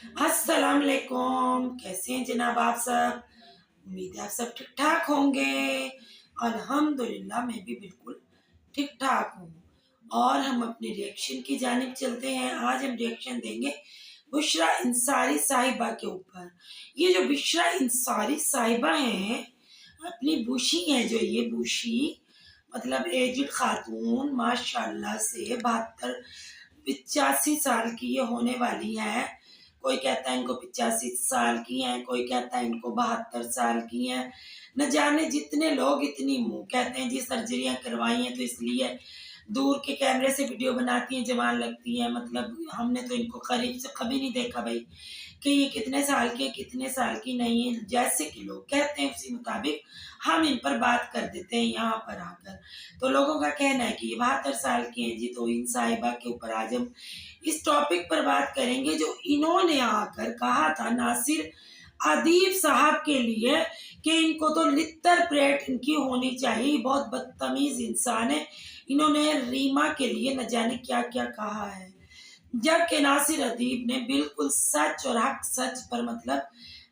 अस्सलाम वालेकुम। कैसे हैं जनाब आप सब? उम्मीद है आप सब ठीक ठाक होंगे। अल्हम्दुलिल्लाह मैं भी बिल्कुल ठीक ठाक हूँ। और हम अपने रिएक्शन की जानिब चलते हैं। आज हम रिएक्शन देंगे बुशरा इंसारी साहिबा के ऊपर। ये जो बुशरा इंसारी साहिबा हैं, अपनी बुशी हैं जो ये बुशी, मतलब एजड खातून माशाल्लाह से 72-85 साल की ये होने वाली हैं। कोई कहता है इनको 85 साल की हैं, कोई कहता है इनको 72 साल की हैं। न जाने जितने लोग इतनी मुंह कहते हैं जी सर्जरियां करवाई हैं तो इसलिए दूर के कैमरे से वीडियो बनाती हैं, जवान लगती हैं। मतलब हमने तो इनको करीब से कभी नहीं देखा भाई कि ये कितने साल की है, कितने साल की नहीं है। जैसे कि लोग कहते हैं उसी मुताबिक हम इन पर बात कर देते हैं यहाँ पर आकर। तो लोगों का कहना है कि ये 72 साल की हैं जी। तो इन साहिबा के ऊपर आज हम इस टॉपिक पर बात करेंगे जो इन्होंने आकर कहा था नासिर अदीब साहब के लिए कि इनको तो लित्तर प्लेट इनकी होनी चाहिए, बहुत बदतमीज इंसान है। इन्होंने रीमा के लिए न जाने क्या क्या कहा है, जबकि नासिर अदीब ने बिल्कुल सच और हक सच पर मतलब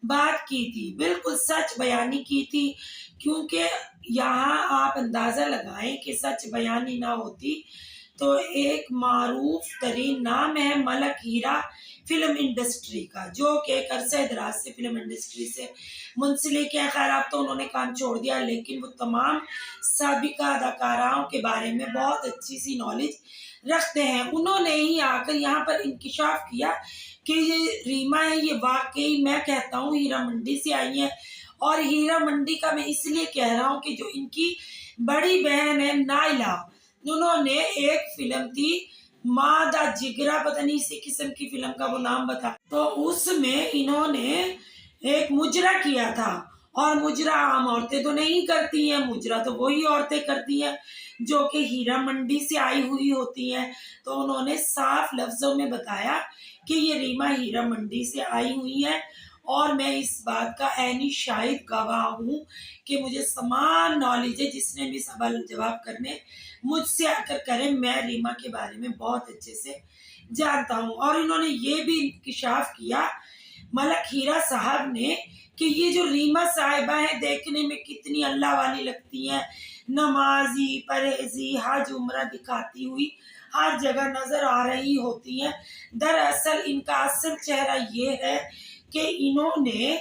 बात की थी, बिल्कुल सच बयानी की थी। क्योंकि यहाँ आप अंदाजा लगाएं कि सच बयानी ना होती तो एक मारूफ तरीन नाम है मलक हीरा फिल्म इंडस्ट्री का, जो कि एक अरसे दराज से फिल्म इंडस्ट्री से मुंसलिक है। खैर अब तो उन्होंने काम छोड़ दिया, लेकिन वो तमाम साबिका अदाकाराओं के बारे में बहुत अच्छी सी नॉलेज रखते हैं। उन्होंने ही आकर यहाँ पर इंकिशाफ किया कि ये रीमा है, ये वाकई मैं कहता हूँ हीरा मंडी से आई है। और हीरा मंडी का मैं इसलिए कह रहा हूँ कि जो इनकी बड़ी बहन है नाइला, उन्होंने एक फिल्म थी माँ दा जिगरा, पता नहीं इसी किस्म की फिल्म का वो नाम बता, तो उसमें इन्होंने एक मुजरा किया था। और मुजरा आम औरतें तो नहीं करती हैं, मुजरा तो वही औरतें करती हैं जो कि हीरा मंडी से आई हुई होती हैं। तो उन्होंने साफ लफ्जों में बताया कि ये रीमा हीरा मंडी से आई हुई है। और मैं इस बात का ऐनी शाहिद गवाह हूँ कि मुझे समान नॉलेज है। जिसने भी सवाल जवाब करने मुझसे आकर करें, मैं रीमा के बारे में बहुत अच्छे से जानता हूँ। और इन्होंने ये भी इंकिशाफ किया मलक हीरा साहब ने कि ये जो रीमा साहिबा है देखने में कितनी अल्लाह वाली लगती हैं, नमाजी परहेजी हज उम्रा दिखाती हुई हर जगह नजर आ रही होती हैं। दरअसल इनका असल चेहरा ये है कि इन्होंने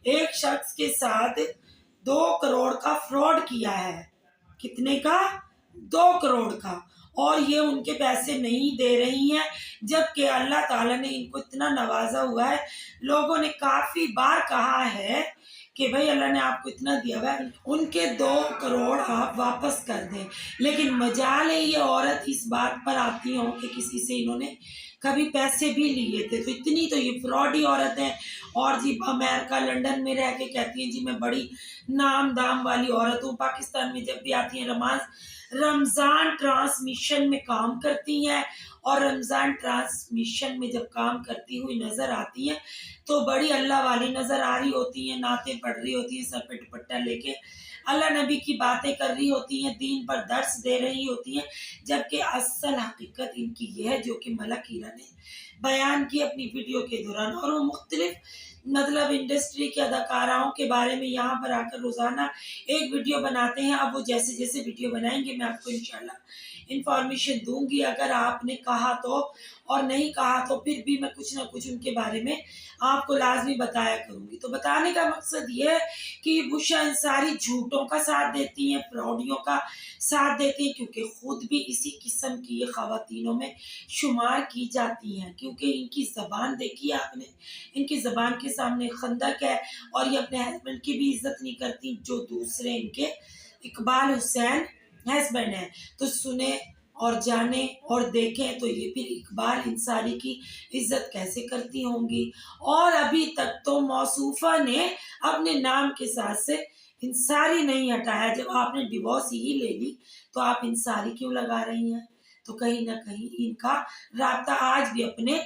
एक शख्स के साथ 2 करोड़ का फ्रॉड किया है। कितने का? 2 करोड़ का। और ये उनके पैसे नहीं दे रही हैं, जबकि अल्लाह ताला ने इनको इतना नवाजा हुआ है। लोगों ने काफी बार कहा है कि भाई अल्लाह ने आपको इतना दिया हुआ है, उनके 2 करोड़ आप वापस कर दें। लेकिन मजाल है ये औरत इस बात पर आती हो कि किसी से इन्होंने कभी पैसे भी लिए थे, तो इतनी तो ये फ्रॉडी औरत है। और जी अमेरिका लंदन में रह के कहती हैं जी मैं बड़ी नाम दाम वाली औरत हूँ। पाकिस्तान में जब भी आती हैं रमज़ान ट्रांसमिशन में काम करती हैं। और रमज़ान ट्रांसमिशन में जब काम करती हुई नज़र आती हैं तो बड़ी अल्लाह वाली नज़र आ रही होती हैं, नाते पढ़ रही होती हैं, सर पे दुपट्टा लेके अल्लाह नबी की बातें कर रही होती हैं, दीन पर दर्स दे रही होती हैं। जबकि असल हकीकत इनकी यह है जो कि मलक हीरा ने बयान की अपनी वीडियो के दौरान। और वो मुख्तलिफ मतलब इंडस्ट्री के अदाकाराओं के बारे में यहाँ पर आकर रोज़ाना एक वीडियो बनाते हैं। अब वो जैसे जैसे वीडियो बनाएंगे मैं आपको इंशाल्लाह इंफॉर्मेशन दूंगी, अगर आपने कहा तो। और नहीं कहा तो फिर भी मैं कुछ ना कुछ उनके बारे में आपको लाजमी बताया करूंगी। तो बताने का मकसद ये है कि बुशरा अंसारी झूठों का साथ देती हैं, फ्रॉडियों का साथ देती हैं, क्योंकि खुद भी इसी किस्म की ये खवातीनों में शुमार की जाती हैं। क्योंकि इनकी ज़बान देखी आपने, इनकी ज़बान के सामने खंदक है। और ये अपने हस्बैंड की भी इज्जत नहीं करती, जो दूसरे इनके इकबाल हुसैन हस्बैंड है। तो सुने और जाने और देखें तो ये फिर इकबाल इंसारी की इज्जत कैसे करती होंगी। और अभी तक तो मौसूफा ने अपने नाम के साथ से इंसारी नहीं हटाया। जब आपने डिवोर्स ही ले ली तो आप इंसारी क्यों लगा रही हैं? तो कहीं ना कहीं इनका राब्ता आज भी अपने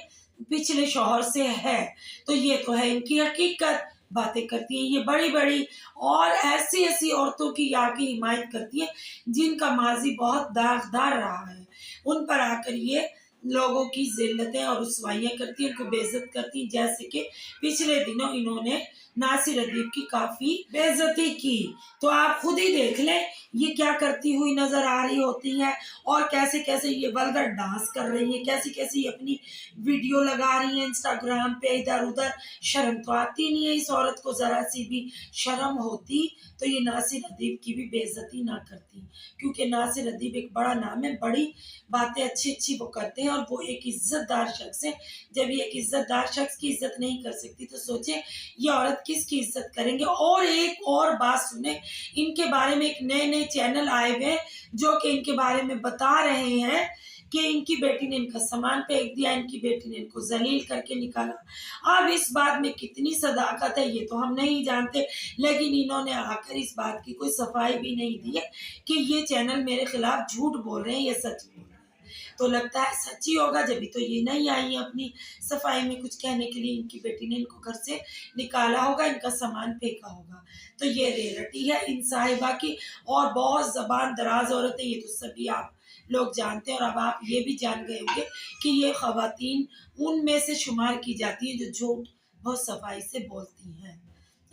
पिछले शौहर से है। तो ये तो है इनकी हकीकत। बातें करती हैं ये बड़ी बड़ी और ऐसी ऐसी औरतों की आगे हिमायत करती है जिनका माजी बहुत दागदार रहा है। उन पर आकर ये लोगों की जिल्लतें और रुसवाइयाँ करती हैं, उनको बेइज्जत करती हैं। जैसे कि पिछले दिनों इन्होंने नासिर अदीब की काफ़ी बेइज्जती की। तो आप खुद ही देख लें ये क्या करती हुई नज़र आ रही होती हैं और कैसे-कैसे ये वल्गर डांस कर रही हैं, कैसी-कैसी अपनी वीडियो लगा रही हैं इंस्टाग्राम पे इधर-उधर। शर्म तो आती नहीं है इस औरत को, ज़रा-सी भी शर्म होती तो ये नासिर अदीब की भी बेइज्जती ना करती। क्योंकि नासिर अदीब एक बड़ा नाम है, बड़ी बातें अच्छी-अच्छी वो करते हैं और वो एक इज़्ज़तदार शख्स है। जब ये एक इज़्ज़तदार शख्स की इज़्ज़त नहीं कर सकती तो सोचिए ये औरत किसकी इज़्ज़त करेंगे। और एक और बात सुने, इनके बारे में एक नए-नए चैनल आए हुए हैं जो कि इनके बारे में बता रहे हैं कि इनकी बेटी ने इनका सामान फेंक दिया, इनकी बेटी ने इनको ज़लील करके निकाला। अब इस बात में कितनी सदाकत है ये तो हम नहीं जानते, लेकिन इन्होंने आकर इस बात की कोई सफाई भी नहीं दी है कि ये चैनल मेरे खिलाफ झूठ बोल रहे हैं, ये सच बोल रहे हैं। तो लगता है सच ही होगा, जब भी तो ये नहीं आई है अपनी सफाई में कुछ कहने के लिए। इनकी बेटी ने इनको घर से निकाला होगा, इनका सामान फेंका होगा। तो ये रियलिटी है इन साहिबा की। और बहुत ज़बान दराज़ औरत है, ये तो सभी आप लोग जानते हैं। और अब आप ये भी जान गए होंगे कि ये ख़वातीन उनमें से शुमार की जाती हैं जो झूठ बहुत सफाई से बोलती हैं।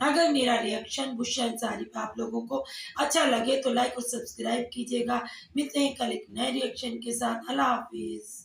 अगर मेरा रिएक्शन बुशरा अंसारी पे आप लोगों को अच्छा लगे तो लाइक और सब्सक्राइब कीजिएगा। मिलते हैं कल एक नए रिएक्शन के साथ। अल्लाह हाफ़िज़।